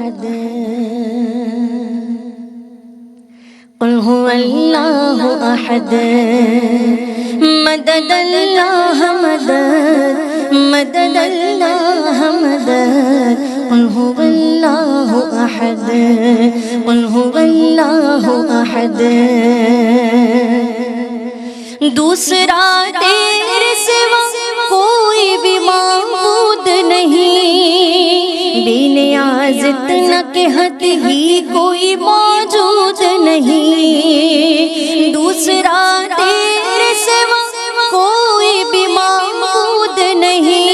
أحد قل هو الله أحد مدد الله مدد مدد الله مدد قل هو الله أحد قل هو الله أحد دوسرا تیرے سوا کوئی بھی معبود نہیں، بے نیاز اتنا کہ حد ہی کوئی موجود نہیں، دوسرا تیرے سوا کوئی بھی معبود نہیں،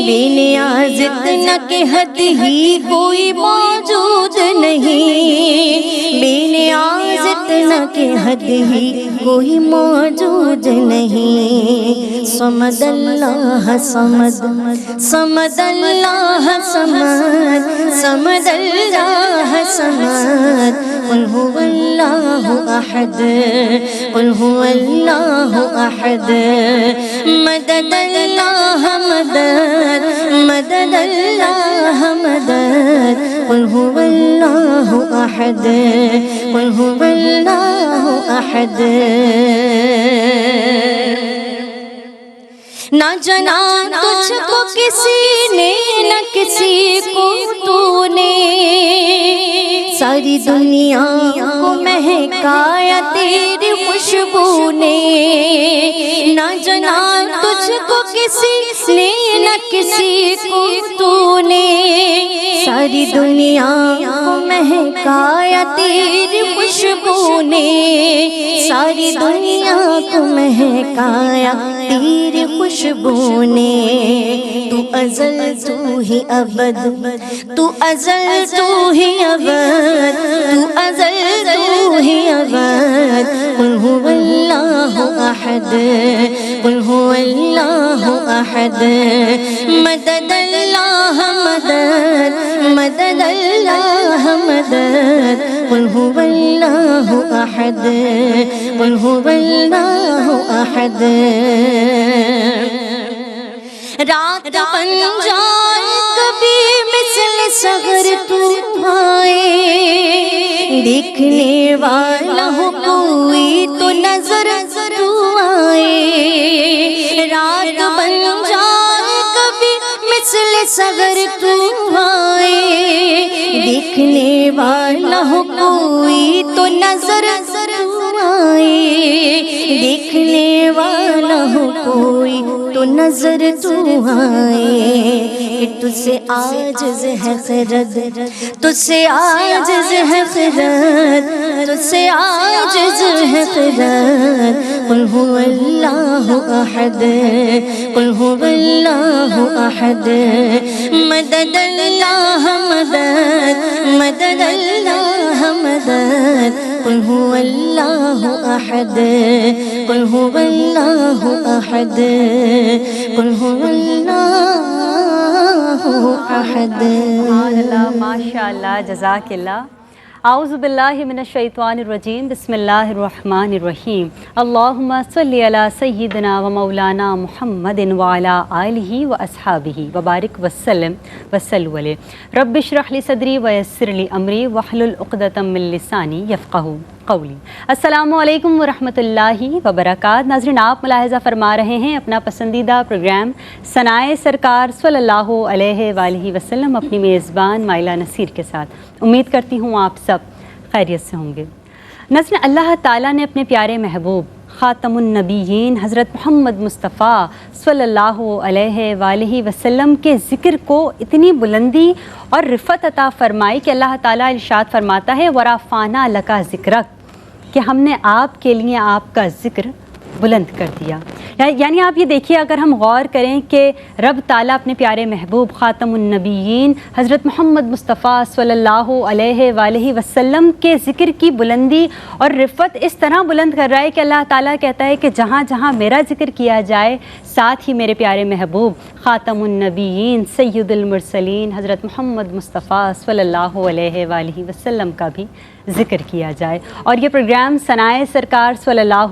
بے نیاز اتنا کہ حد ہی کوئی موجود نہیں، بے نیاز اتنا کہ حد ہی کوئی موجود نہیں، صمد اللہ صمد صمد اللہ صمد صمد اللہ صمد قل هو اللہ احد قل هو اللہ احد مدد اللہ مدد مدد اللہ مدد قل هو اللہ احد قل هو اللہ احد نہ جنا تجھ کو کسی نے نہ کسی کو تو نے، ساری دنیا کو مہکایا تیری خوشبو نے، نہ جنا تجھ کو کسی نے نہ کسی کو تو نے، ساری دنیا کو مہکایا تیری خوشبو نے، ساری دنیا کو مہکایا تیری خوشبو نے، تو ازل تو ہی ابد تو ازل تو ہی ابد تو ازل تو ہی ابد قل هو اللہ احد قل هو اللہ احد مدد اللہ مدد مدد اللہ مدد قل هو اللہ احد قل هو اللہ احد رات بن جائے کبھی مثل صغر تو آئے، دیکھنے والا ہو کوئی تو نظر تو آئے، رات بن جائے کبھی مثل صغر تو آئے، دیکھنے والا ہو کوئی تو نظر تو آئے، دیکھنے والا ہو کوئی تو نظر تو آئے، کہ تجھ سے عاجز ہے خرد تجھ سے عاجز ہے خرد تجھ سے عاجز ہے خرد قل هو اللہ احد قل هو اللہ احد مدد اللہ مدد مدد اللہ مدد قل هو اللہ احد قل هو اللہ احد قل هو اللہ احد۔ ماشاء اللہ جزاک اللہ۔ اعوذ باللہ من الشیطان الرجیم، بسم اللہ الرحمن الرحیم، اللہم صلی علی سیدنا و مولانا محمد وعلی آلہ و اصحابہ وبارک وسلم وصلوا علیہ۔ رب اشرح لی صدری ویسر لی امری واحلل عقدۃ من لسانی یفقہوا قولی۔ السلام علیکم ورحمۃ اللہ وبرکاتہ۔ ناظرین، آپ ملاحظہ فرما رہے ہیں اپنا پسندیدہ پروگرام ثنائے سرکار صلی اللہ علیہ وآلہ وسلم اپنی میزبان مائلہ نصیر کے ساتھ۔ امید کرتی ہوں آپ سب خیریت سے ہوں گے۔ ناظرین، اللہ تعالیٰ نے اپنے پیارے محبوب خاتم النبیین حضرت محمد مصطفیٰ صلی اللہ علیہ وآلہ وسلم کے ذکر کو اتنی بلندی اور رفعت عطا فرمائی کہ اللہ تعالیٰ ارشاد فرماتا ہے وَرَفَعْنَا لَكَ ذِكْرَكَ، کہ ہم نے آپ کے لیے آپ کا ذکر بلند کر دیا۔ یعنی آپ یہ دیکھیے، اگر ہم غور کریں کہ رب تعالیٰ اپنے پیارے محبوب خاتم النبیین حضرت محمد مصطفیٰ صلی اللہ علیہ وآلہ وسلم کے ذکر کی بلندی اور رفعت اس طرح بلند کر رہا ہے کہ اللہ تعالیٰ کہتا ہے کہ جہاں جہاں میرا ذکر کیا جائے ساتھ ہی میرے پیارے محبوب خاتم النبیین سید المرسلین حضرت محمد مصطفیٰ صلی اللہ علیہ وآلہ وسلم کا بھی ذکر کیا جائے۔ اور یہ پروگرام ثنائے سرکار صلی اللہ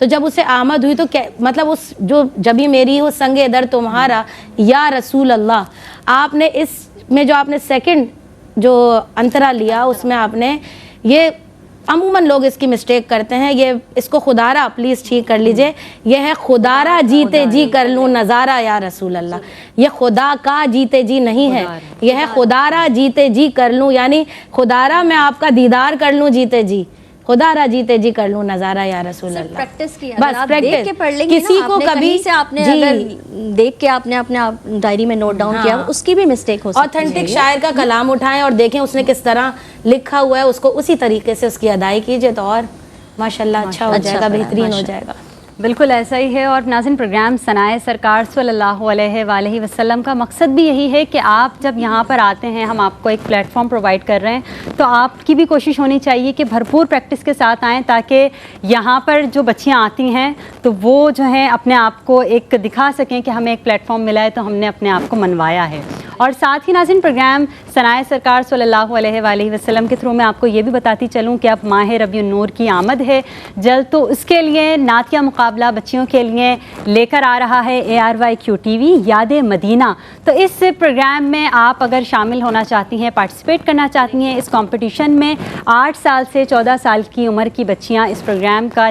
تو جب اسے آمد ہوئی تو مطلب اس جو جبھی میری ہو سنگ در تمہارا یا رسول اللہ، آپ نے اس میں جو آپ نے سیکنڈ جو انترا لیا اس میں آپ نے یہ عموماً لوگ اس کی مسٹیک کرتے ہیں، یہ اس کو خدارہ پلیز ٹھیک کر لیجئے، یہ ہے خدارہ جیتے جی کر لوں نظارہ یا رسول اللہ، یہ خدا کا جیتے جی نہیں ہے، یہ ہے خدارہ جیتے جی کر لوں، یعنی خدارہ میں آپ کا دیدار کر لوں جیتے جی، خدارہ جیتے جی کر لوں نظارہ یا رسول اللہ۔ پریکٹس کی، بس آپ دیکھ کے پڑھ لیں گے کسی کو کبھی سے آپ نے اگر دیکھ کے آپ نے اپنے ڈائری میں نوٹ ڈاؤن کیا اس کی بھی مسٹیک ہو سکتی ہے۔ آتھینٹک شاعر کا کلام اٹھائیں اور دیکھیں اس نے کس طرح لکھا ہوا ہے، اس کو اسی طریقے سے اس کی ادائی کیجئے تو اور ماشاءاللہ اچھا ہو جائے گا، بہترین ہو جائے گا۔ بالکل ایسا ہی ہے۔ اور ناظرین، پروگرام ثنائے سرکار صلی اللہ علیہ وآلہ وسلم کا مقصد بھی یہی ہے کہ آپ جب یہاں پر آتے ہیں، ہم آپ کو ایک پلیٹ فارم پرووائڈ کر رہے ہیں، تو آپ کی بھی کوشش ہونی چاہیے کہ بھرپور پریکٹس کے ساتھ آئیں، تاکہ یہاں پر جو بچیاں آتی ہیں تو وہ جو ہیں اپنے آپ کو ایک دکھا سکیں کہ ہمیں ایک پلیٹ فارم ملا ہے تو ہم نے اپنے آپ کو منوایا ہے۔ اور ساتھ ہی ناظرین، پروگرام ثنائے سرکار صلی اللہ علیہ وآلہ وسلم کے تھرو میں آپ کو یہ بھی بتاتی چلوں کہ اب ماہ ربیع النور کی آمد ہے جلد، تو اس کے لیے نعتیہ مقابلہ بچیوں کے لیے لے کر آ رہا ہے ARYQ TV یاد مدینہ۔ تو اس پروگرام میں آپ اگر شامل ہونا چاہتی ہیں، پارٹیسپیٹ کرنا چاہتی ہیں اس کمپٹیشن میں، 8 سال سے 14 سال کی عمر کی بچیاں اس پروگرام کا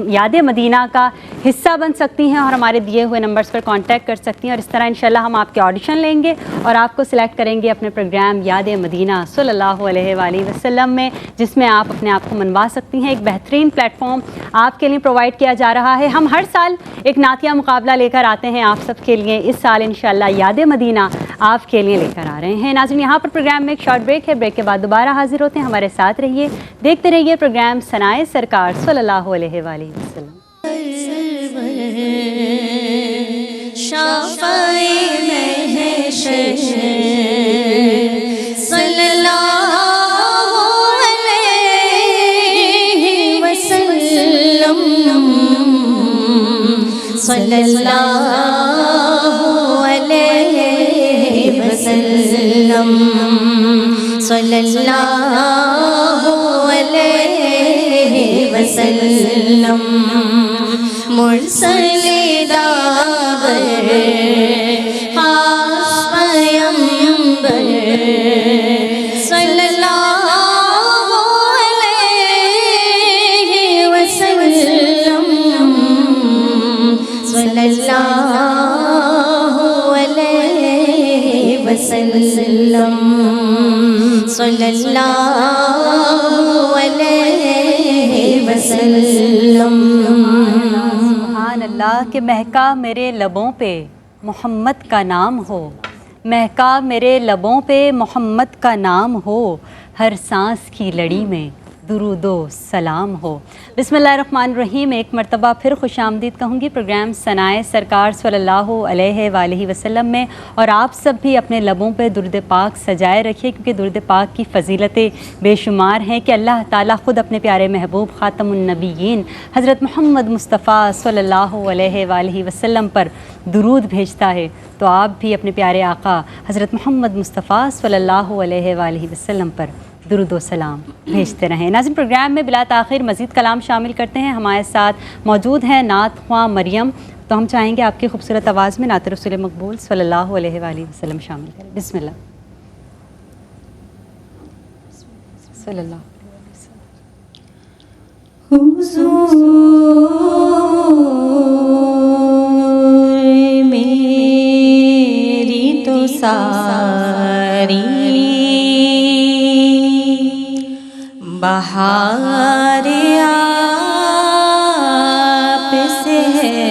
یاد مدینہ کا حصہ بن سکتی ہیں اور ہمارے دیے ہوئے نمبرز پر کانٹیکٹ کر سکتی ہیں، اور اس طرح انشاءاللہ ہم آپ کے آڈیشن لیں گے اور آپ کو سلیکٹ کریں گے اپنے پروگرام یاد مدینہ صلی اللہ علیہ وآلہ وسلم میں، جس میں آپ اپنے آپ کو منوا سکتی ہیں۔ ایک بہترین پلیٹ فارم آپ کے لیے پرووائڈ کیا جا رہا ہے۔ ہم ہر سال ایک نعتیہ مقابلہ لے کر آتے ہیں آپ سب کے لیے، اس سال انشاءاللہ یاد مدینہ آپ کے لیے لے کر آ رہے ہیں۔ ناظرین، یہاں پر پروگرام میں ایک شارٹ بریک ہے، بریک کے بعد دوبارہ حاضر ہوتے ہیں، ہمارے ساتھ رہیے، دیکھتے رہیے پروگرام ثنائے سرکار صلی اللہ علیہ وآلہ وسلم۔ صلی اللہ علیہ وسلم، صلی اللہ علیہ وسلم، صلی اللہ علیہ وسلم، مرسل داور خاص پیغمبر، صلی اللہ علیہ وسلم، صلی اللہ علیہ وسلم، صلی اللہ علیہ وسلم۔ سبحان اللہ، کہ مہکا میرے لبوں پہ محمد کا نام ہو، مہکا میرے لبوں پہ محمد کا نام ہو، ہر سانس کی لڑی میں درود و سلام ہو۔ بسم اللہ الرحمن الرحیم۔ ایک مرتبہ پھر خوش آمدید کہوں گی پروگرام ثنائے سرکار صلی اللہ علیہ وآلہ وسلم میں، اور آپ سب بھی اپنے لبوں پہ درود پاک سجائے رکھیے، کیونکہ درود پاک کی فضیلتیں بے شمار ہیں کہ اللہ تعالیٰ خود اپنے پیارے محبوب خاتم النبیین حضرت محمد مصطفیٰ صلی اللہ علیہ وآلہ وسلم پر درود بھیجتا ہے، تو آپ بھی اپنے پیارے آقا حضرت محمد مصطفیٰ صلی اللہ علیہ وآلہ وسلم پر درود و سلام بھیجتے رہیں۔ ناظرین، پروگرام میں بلا تاخیر مزید کلام شامل کرتے ہیں۔ ہمارے ساتھ موجود ہیں نعت خواں مریم، تو ہم چاہیں گے آپ کی خوبصورت آواز میں نعت رسول مقبول صلی اللہ علیہ وآلہ وسلم شامل کریں۔ بسم اللہ۔ صلی اللہ حضور میری تو ساری بہار آپ سے ہے،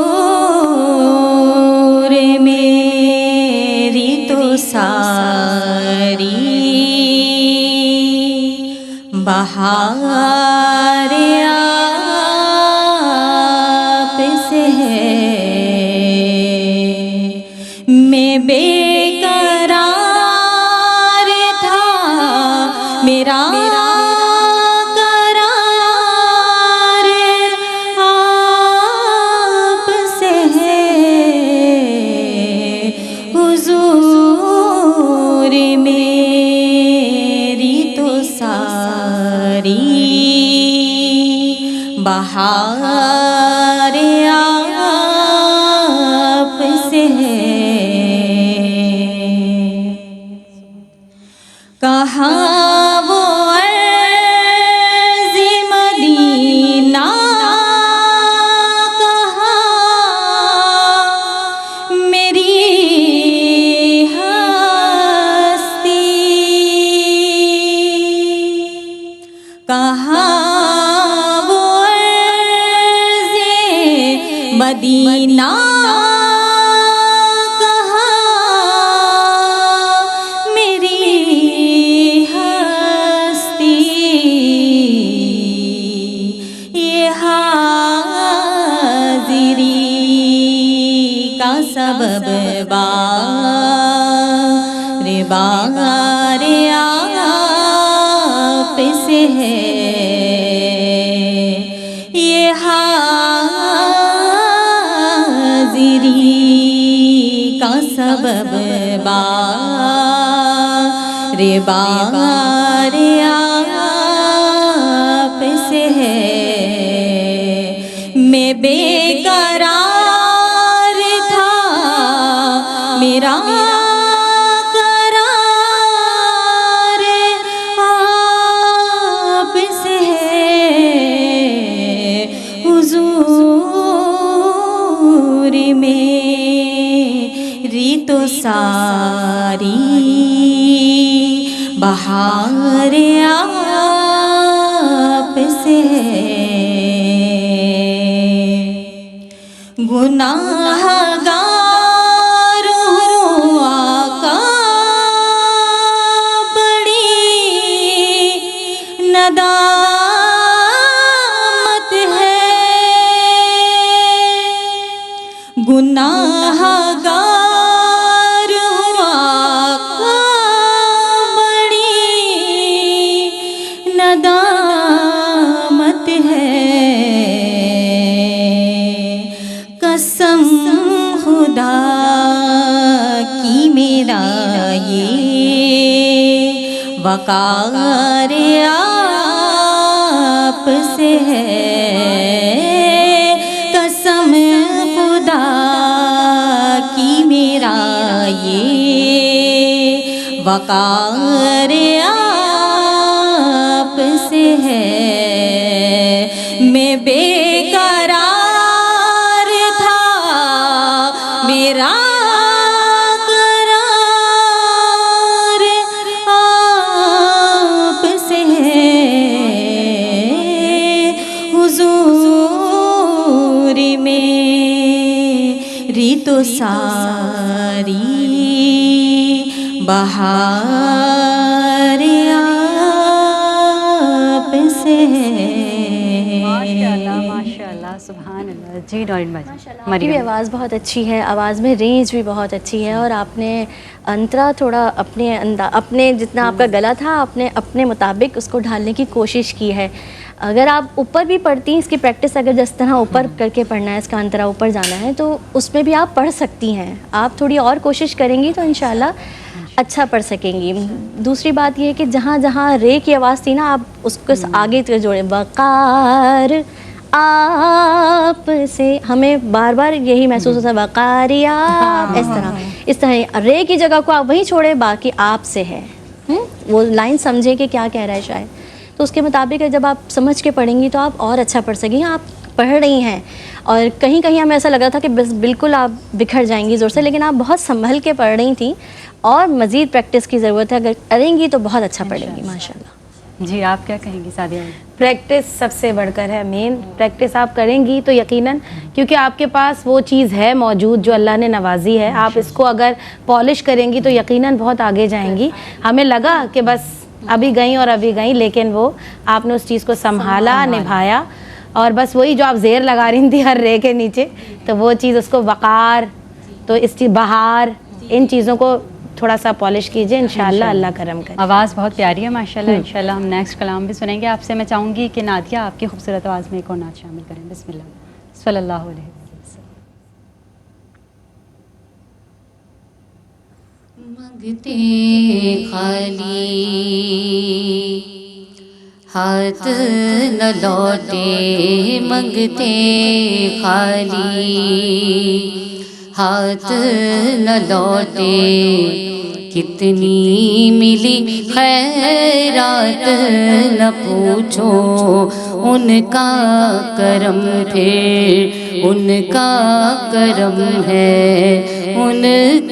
حضور میری تو ساری بہار آپ سے ہے، میں بے قرار تھا، میرا قرار آپ سے ہے، حضور میری تو ساری بہار آپ سے ہے کہاں وہ عرض مدینہ کہاں میری ہستی کہاں وہ عرض مدینہ سبب بار بار آپ سے ہے یہ حاضری کا سبب بار بار آپ سے ہے میں بے قرار میرا قرار آپ سے ہے حضور میری تو ساری بہار آپ سے ہے گناہ گار ندامت ہے گناہ گار ہوا کا بڑی ندامت ہے قسم خدا کی میرا یہ وقار آپ سے ہے قسم خدا کی میرا یہ وقار آپ سے ہے میں بے قرار تھا میرا میری تو ساری بہار آپ سے ہے ماشاءاللہ سبحان اللہ جی ڈارن بھائی آپ کی بھی آواز بہت اچھی ہے آواز میں رینج بھی بہت اچھی ہے اور آپ نے انترا تھوڑا اپنے جتنا آپ کا گلا تھا آپ نے اپنے مطابق اس کو ڈھالنے کی کوشش کی ہے اگر آپ اوپر بھی پڑھتی ہیں اس کی پریکٹس اگر جس طرح اوپر کر کے پڑھنا ہے اس کا انترا اوپر جانا ہے تو اس میں بھی آپ پڑھ سکتی ہیں آپ تھوڑی اور کوشش کریں گی تو انشاءاللہ اچھا پڑھ سکیں گی دوسری بات یہ ہے کہ جہاں جہاں رے کی آواز تھی نا آپ اس کو آگے جوڑیں وقار آپ سے ہمیں بار بار یہی محسوس ہوتا ہے وقاری آپ اس طرح رے کی جگہ کو آپ وہیں چھوڑیں باقی آپ سے ہے وہ لائن سمجھے کہ کیا کہہ رہا ہے شاید تو اس کے مطابق جب آپ سمجھ کے پڑھیں گی تو آپ اور اچھا پڑھ سکیں گی آپ پڑھ رہی ہیں اور کہیں کہیں ہمیں ایسا لگ رہا تھا کہ بس بالکل آپ بکھر جائیں گی زور سے لیکن آپ بہت سنبھل کے پڑھ رہی تھیں اور مزید پریکٹس کی ضرورت ہے اگر کریں گی تو بہت اچھا پڑھیں گی ماشاءاللہ جی آپ کیا کہیں گی سعدیہ؟ پریکٹس سب سے بڑھ کر ہے مین پریکٹس آپ کریں گی تو یقیناً کیونکہ آپ کے پاس وہ چیز ہے موجود جو اللہ نے نوازی ہے آپ اس کو اگر پالش کریں گی تو یقیناً بہت آگے جائیں گی ہمیں لگا کہ بس ابھی گئیں لیکن وہ آپ نے اس چیز کو سنبھالا نبھایا اور بس وہی جو آپ زیر لگا رہی تھی ہر رے کے نیچے تو وہ چیز اس کو وقار تو اس چیز بہار ان چیزوں کو تھوڑا سا پالش کیجئے انشاءاللہ اللہ کرم کرے آواز بہت پیاری ہے ماشاءاللہ انشاءاللہ ہم نیکسٹ کلام بھی سنیں گے آپ سے میں چاہوں گی کہ نادیہ آپ کی خوبصورت آواز میں ایک اور نعت شامل کریں بسم اللہ صلی اللہ علیہ وسلم مانگتے خالی ہاتھ نہ لوٹے منگتے خالی، ہاتھ نہ لوٹے کتنی ملی خیرات نہ پوچھو ان کا کرم، پھر ان کا کرم ہے، ان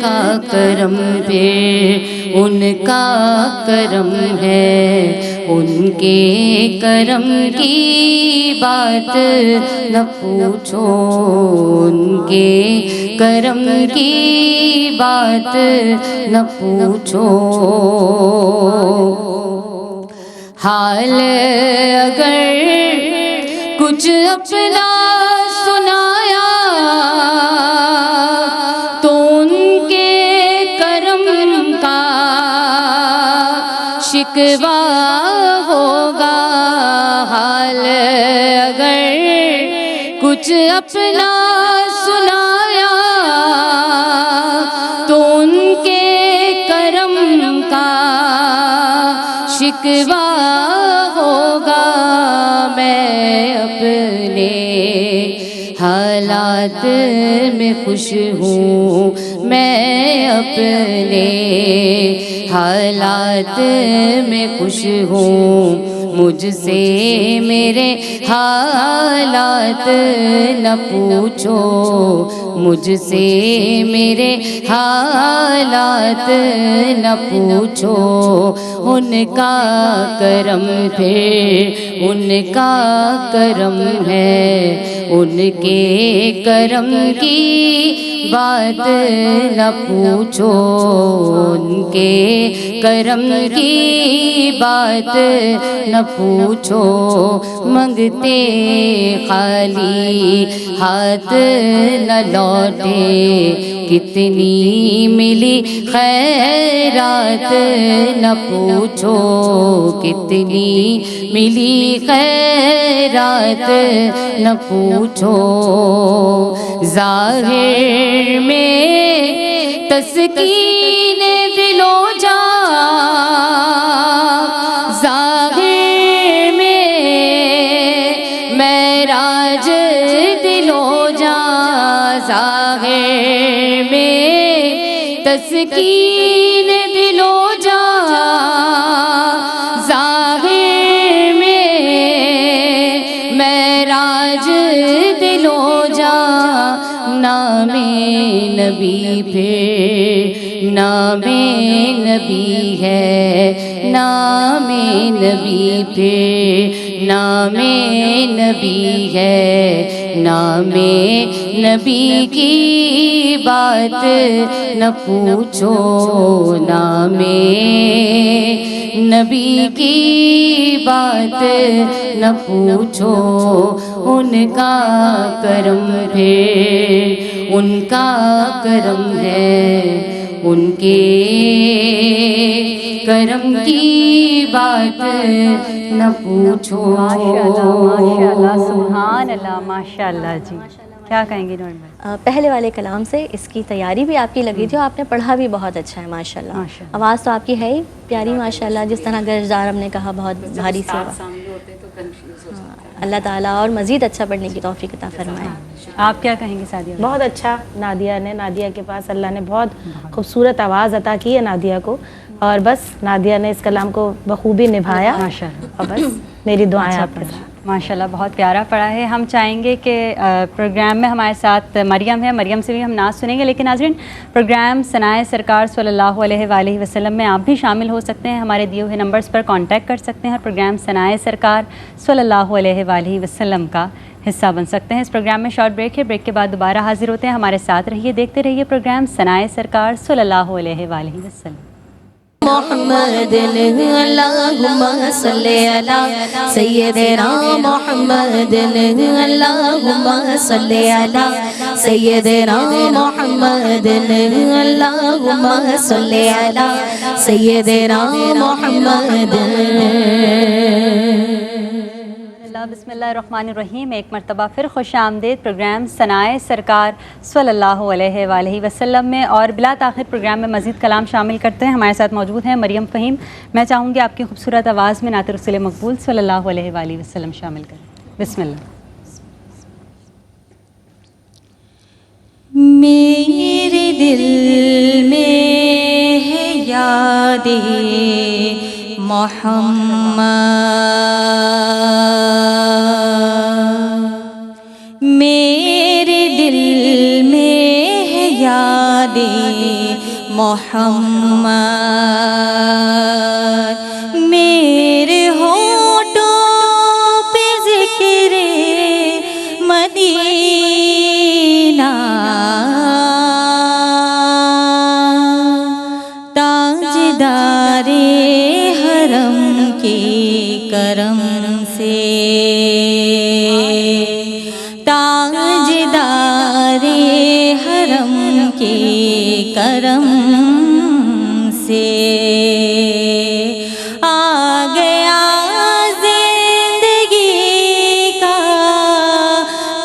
کا کرم پھر ان کا کرم ہے، ان کے کرم کی بات نہ پوچھو، ان کے کرم کی بات نہ پوچھو۔ حال اگر کچھ اپنا سنایا تو ان کے کرم کا شکوہ ہوگا، حال اگر کچھ اپنا سنایا تو ان کے کرم کا شکوہ ہوگا۔ میں اپنے حالات میں خوش ہوں، میں اپنے حالات میں خوش ہوں، مجھ سے میرے حالات نہ پوچھو، مجھ سے میرے حالات نہ پوچھو، ان کا کرم پھر ان کا کرم ہے، ان کے کرم کی بات نہ پوچھو، ان کے کرم کی بات نہ پوچھو، منگتے خالی ہاتھ نہ لوٹے، کتنی ملی خیرات نہ پوچھو، کتنی ملی خیرات نہ پوچھو۔ ظاہر میں تسکین دل و جاں، ظاہر میں معراج دل و جاں، ظاہر میں تسکین دل و جاں، ظاہر میں معراج دل و جاں، نام نبی پھر نام نبی ہے، نام نبی پھر نام نبی ہے، نام نبی کی بات نہ پوچھو، نام نبی کی بات نہ پوچھو، ان کا کرم پھر ان کا کرم ہے، ان کے کرم کی بات نہ پوچھو۔ ماشاءاللہ سبحان اللہ، ماشاءاللہ جی، کیا کہیں گے نورین بھائی؟ پہلے والے کلام سے اس کی تیاری بھی آپ کی لگی تھی اور آپ نے پڑھا بھی بہت اچھا ہے ماشاءاللہ۔ آواز تو آپ کی ہے ہی پیاری ماشاءاللہ، جس طرح گرجدار ہم نے کہا بہت بھاری سی آواز۔ اللہ تعالیٰ اور مزید اچھا پڑھنے کی توفیق عطا فرمائے۔ آپ کیا کہیں گے سعدیہ؟ بہت اچھا نادیہ کے پاس اللہ نے بہت خوبصورت آواز عطا کی ہے نادیہ کو، اور بس نادیہ نے اس کلام کو بخوبی نبھایا، ماشاءاللہ، اور بس میری دعائیں آپ کے ساتھ۔ ماشاءاللہ بہت پیارا پڑھا ہے۔ ہم چاہیں گے کہ پروگرام میں ہمارے ساتھ مریم ہے، مریم سے بھی ہم نعت سنیں گے، لیکن ناظرین پروگرام ثنائے سرکار صلی اللہ علیہ وآلہ وسلم میں آپ بھی شامل ہو سکتے ہیں، ہمارے دیے ہوئے نمبرز پر کانٹیکٹ کر سکتے ہیں، پروگرام ثنائے سرکار صلی اللہ علیہ وآلہ وسلم کا حصہ بن سکتے ہیں۔ اس پروگرام میں شارٹ بریک ہے، بریک کے بعد دوبارہ حاضر ہوتے ہیں، ہمارے ساتھ رہیے، دیکھتے رہیے پروگرام ثنائے سرکار صلی اللہ علیہ وآلہ وسلم۔ محمد اللہم صلی علی سیدنا محمد اللہم صلی علی سیدنا محمد اللہم صلی علی سیدنا محمد۔ بسم اللہ الرحمن الرحیم. ایک مرتبہ پھر خوش آمدید پروگرام ثنائے سرکار صلی اللہ علیہ وآلہ وسلم میں, اور بلا تاخیر پروگرام میں مزید کلام شامل کرتے ہیں. ہمارے ساتھ موجود ہیں مریم فہیم. میں چاہوں گی آپ کی خوبصورت آواز میں نعت رسول مقبول صلی اللہ علیہ وآلہ وسلم شامل کریں. بسم اللہ. میرے دل میں ہے یاد محمد, میرے دل میں ہے یاد محمد, میرے ہونٹوں پہ ذکر مدینہ, تاجدار حرم کے کرم سے, تاجدار حرم کے کرم سے آ گیا زندگی کا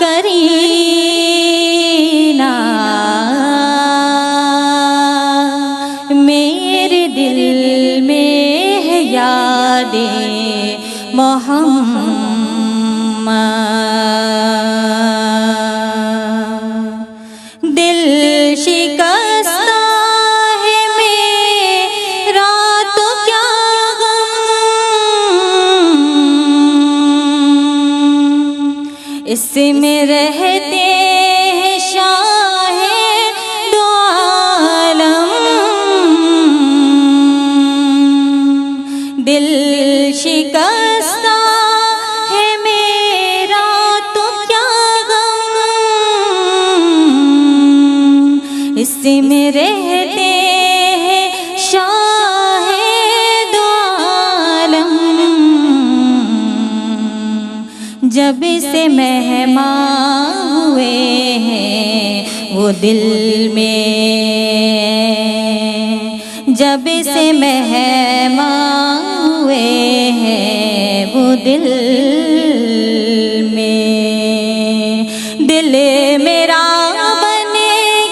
کرینہ, میرے دل میں ہے یاد محمد, دل شکستہ ہے میرا تو کیا غم, اس میں رہتے ہیں شاہ دو عالم, دل شکستہ ہے میرا تو کیا غم, اس میں رہتے ہیں شاہ دو عالم, جب سے مہمان ہوئے ہیں وہ دل میں, جب سے مہمان ہوئے ہیں وہ دل میں, دل میرا بن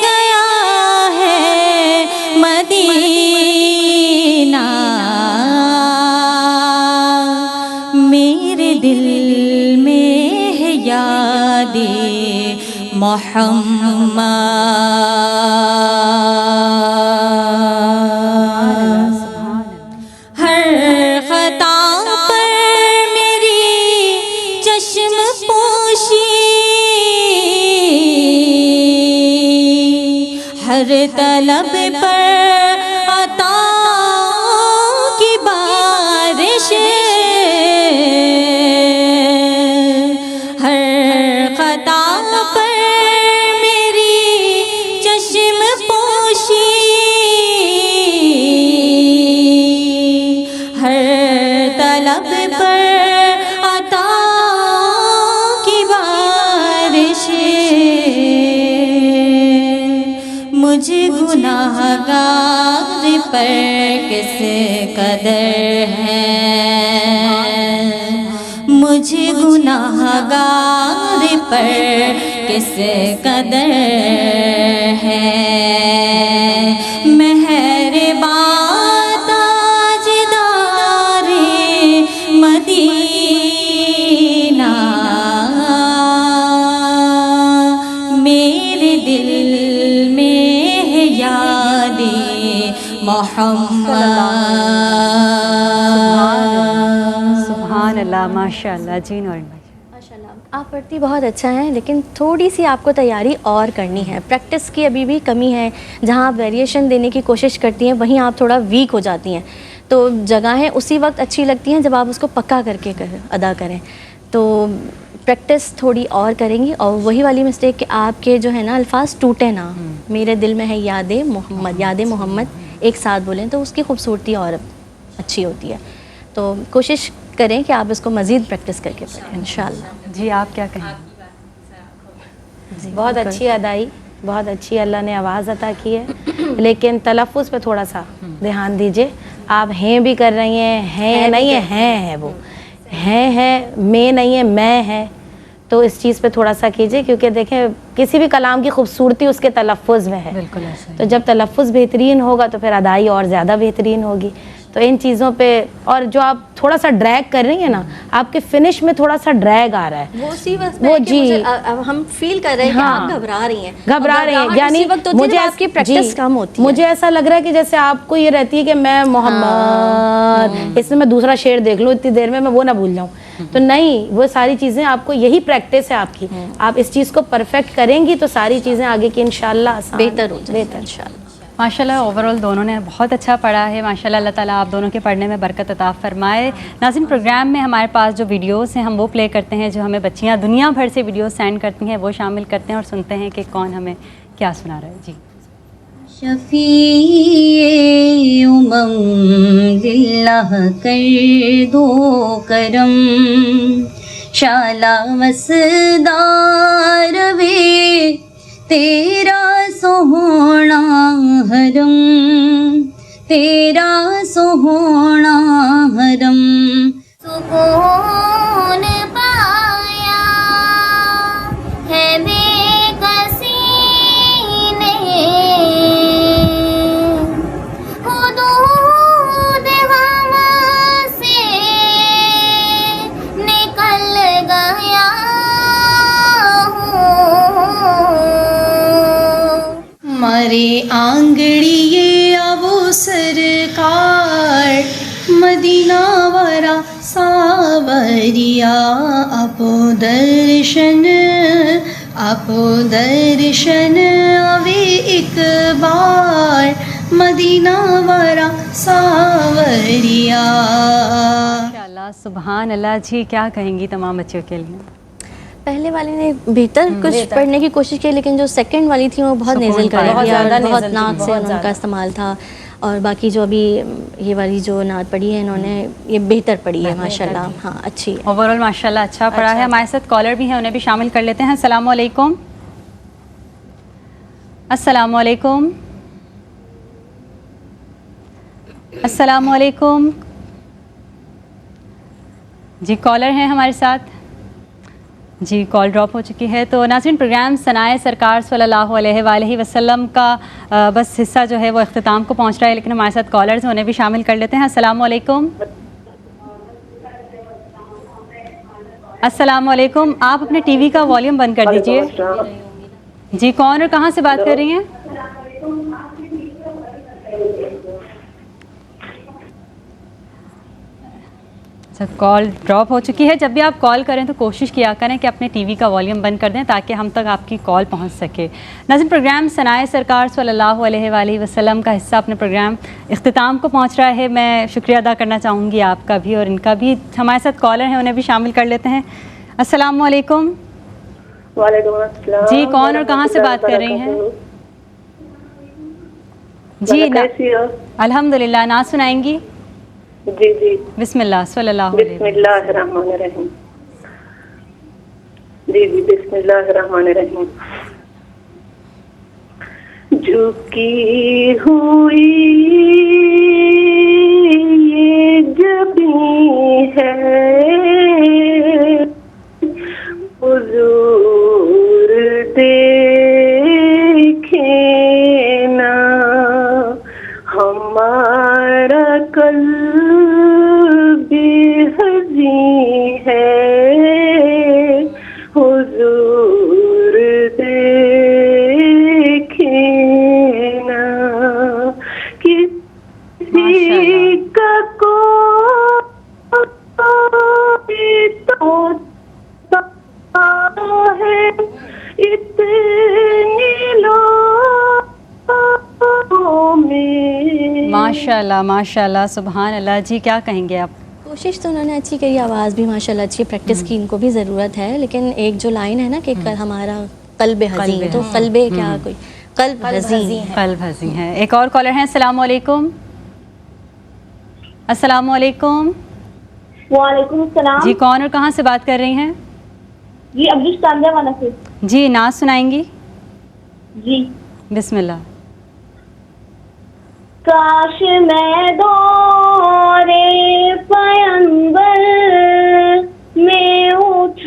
گیا ہے مدینہ, میرے دل میں ہے یاد محمد, ہر خطا پر میری چشم پوشی, ہر طلب پر عطا کی بارش, ہر خطا پر میری چشم پوشی, ہر طلب پر عطا کی بارش, مجھے گناہ گار پر کس قدر ہے, مجھے گناہ گار پر کس قدر ہے, مہربان تاجدار مدینہ, میرے دل میں ہے یاد محمد. سبحان اللہ, ماشاء اللہ. جی نور, ماشاءاللہ آپ پڑھتی بہت اچھا ہیں, لیکن تھوڑی سی آپ کو تیاری اور کرنی ہے, پریکٹس کی ابھی بھی کمی ہے. جہاں آپ ویریشن دینے کی کوشش کرتی ہیں وہیں آپ تھوڑا ویک ہو جاتی ہیں. تو جگہیں اسی وقت اچھی لگتی ہیں جب آپ اس کو پکا کر کے ادا کریں. تو پریکٹس تھوڑی اور کریں گی, اور وہی والی مسٹیک کہ آپ کے جو ہے نا الفاظ ٹوٹے نہ. میرے دل میں ہے یاد محمد, یاد محمد ایک ساتھ بولیں تو اس کی خوبصورتی اور اچھی ہوتی ہے. تو کوشش کریں کہ آپ اس کو مزید پریکٹس کر کے پڑھیں انشاءاللہ. جی آپ کیا کہیں؟ بہت اچھی ادائی, بہت اچھی اللہ نے آواز عطا کی ہے, لیکن تلفظ پہ تھوڑا سا دھیان دیجئے. آپ ہیں بھی کر رہی ہیں نہیں ہیں وہ, ہے میں نہیں ہے میں ہے. تو اس چیز پہ تھوڑا سا کیجیے, کیونکہ دیکھیں کسی بھی کلام کی خوبصورتی اس کے تلفظ میں ہے. بالکل ایسا تو جب تلفظ بہترین ہوگا تو پھر ادائی اور زیادہ بہترین ہوگی. تو ان چیزوں پہ, اور جو آپ تھوڑا سا ڈریگ کر رہی ہیں نا, آپ کے فنش میں تھوڑا سا ڈریگ آ رہا ہے. وہ اسی وقت میں کہ مجھے ہم فیل کر رہے ہیں کہ آپ گھبرا رہی ہیں, یعنی مجھے آپ کی پریکٹس کم ہوتی ہے. مجھے ایسا لگ رہا ہے کہ جیسے آپ کو یہ رہتی ہے کہ میں محمد, اس میں دوسرا شعر دیکھ لوں اتنی دیر میں وہ نہ بھول جاؤں. تو نہیں, وہ ساری چیزیں آپ کو, یہی پریکٹس ہے آپ کی. آپ اس چیز کو پرفیکٹ کریں گی تو ساری چیزیں آگے کی انشاءاللہ بہتر ہو جائے. بہتر انشاءاللہ. ماشاء اللہ اوور آل دونوں نے بہت اچھا پڑھا ہے. ماشاء اللہ اللہ تعالیٰ آپ دونوں کے پڑھنے میں برکت عطا فرمائے. ناظرین, پروگرام میں ہمارے پاس جو ویڈیوز ہیں ہم وہ پلے کرتے ہیں جو ہمیں بچیاں دنیا بھر سے ویڈیوز سینڈ کرتی ہیں, وہ شامل کرتے ہیں اور سنتے ہیں کہ کون ہمیں کیا سنا رہا ہے. جی. شفیع اللہ کر دو کرم, شالا وسدار وے تیرا سوہنا حرم, تیرا سوہنا حرم. سکون پایا ہے بے کسی نے, حدود غم سے نکل گیا ہمارے آنگڑیے ابو سرکار مدینہ ورا ساوریا, اپو درشن اوے ایک بار مدینہ ورا ساوریا. ماشاءاللہ سبحان اللہ. جی کیا کہیں گی تمام بچوں کے لیے؟ پہلے والے نے بہتر کچھ پڑھنے کی کوشش کی, لیکن جو سیکنڈ والی تھی وہ بہت نیزل کر رہی تھی, بہت ناک سے ان کا استعمال تھا. اور باقی جو ابھی یہ والی جو نعت پڑھی ہے انہوں نے یہ بہتر پڑھی ہے ماشاءاللہ. ہاں اچھی ہے اوور آل ماشاءاللہ اچھا پڑھا ہے. ہمارے ساتھ کالر بھی ہیں, انہیں بھی شامل کر لیتے ہیں. السلام علیکم. السلام علیکم. السلام علیکم. جی کالر ہیں ہمارے ساتھ. جی کال ڈراپ ہو چکی ہے. تو ناظرین, پروگرام ثنائے سرکار صلی اللہ علیہ وآلہ وسلم کا بس حصہ جو ہے وہ اختتام کو پہنچ رہا ہے, لیکن ہمارے ساتھ کالرز ہیں, انہیں بھی شامل کر لیتے ہیں. السلام علیکم. السلام علیکم. آپ اپنے ٹی وی کا والیوم بند کر دیجئے. جی کون اور کہاں سے بات کر رہی ہیں؟ کال ڈراپ ہو چکی ہے. جب بھی آپ کال کریں تو کوشش کیا کریں کہ اپنے ٹی وی کا والیوم بند کر دیں تاکہ ہم تک آپ کی کال پہنچ سکے. ناظرین, پروگرام ثنائے سرکار صلی اللہ علیہ وآلہ وسلم کا حصہ اپنے پروگرام اختتام کو پہنچ رہا ہے. میں شکریہ ادا کرنا چاہوں گی آپ کا بھی اور ان کا بھی. ہمارے ساتھ کالر ہیں, انہیں بھی شامل کر لیتے ہیں. السلام علیکم. وعلیکم السلام. جی کون اور کہاں سے بات کر رہی ہیں؟ جی الحمدللہ. نعت سنائیں گی؟ جی جی بسم اللہ. صلی اللہ علیہ بسم اللہ الرحمن الرحیم. جی جی بسم اللہ الرحمن الرحیم. جھکی ہوئی یہ جبیں ہے حضور دیکھے نا, ہمارا قلب حزین ہے حضور دیکھے نا, کسی کا کوئی تو ہے اتنی لوگوں میں. ماشاءاللہ ماشاءاللہ سبحان اللہ. جی کیا کہیں گے آپ؟ کوشش تو انہوں نے اچھی کری, آواز بھی ماشاءاللہ اچھی, پریکٹس کی ان کو بھی ضرورت ہے. لیکن ایک جو لائن ہے نا کہ ہمارا قلب حزین, تو قلب کیا کوئی قلب حزین ہے. قلب حزین ہے. ایک اور کالر ہیں. السلام علیکم. السلام علیکم. وعلیکم السلام. جی کون اور کہاں سے بات کر رہی ہیں؟ جی عبدش تانجہ والا سے. جی نعت سنائیں گی؟ جی بسم اللہ. کاش میں دورے پیغمبر